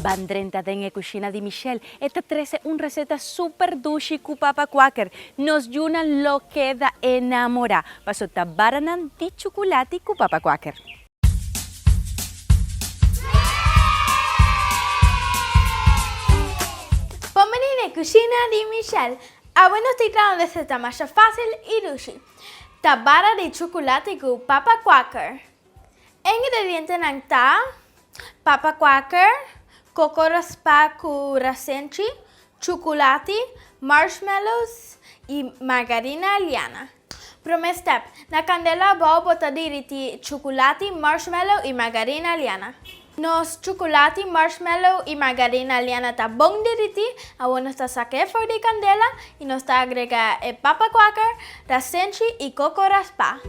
Van 30 en cucina de Michelle. Esta 13 una receta super dushi con papa quaker. Nos yunan lo queda enamorada. Paso tabaranan di chocolate con papa quaker. Bienvenido a Cocina de Michelle. Ahora estoy trayendo una receta más fácil y dushi. Tabara de chocolate con papa quaker. Ingredientes nanta: papa quaker, coco raspa con rasenchi, chocolate, marshmallows y margarina liana. Primer step: na candela vou botar diriti chocolate, marshmallow y margarina liana. Nos chocolate, marshmallow y margarina liana tá bom diriti, agora nós tá saque fora de candela e nós tá agrega papa quaker, rasenchi y coco raspa.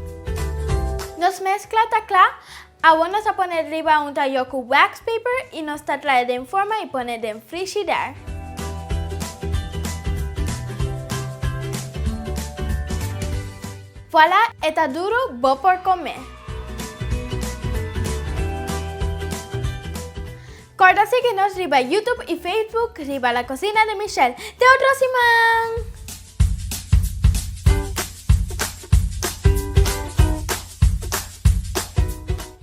Nos mezcla tá claro, agora nós tá poner arriba un tallo con wax paper y nós tá traer en forma y poner en frigider. Voilà, está duro, bom por comer. Acorda seguirnos riba YouTube y Facebook, riba la cocina de Michelle. ¡Te próxima!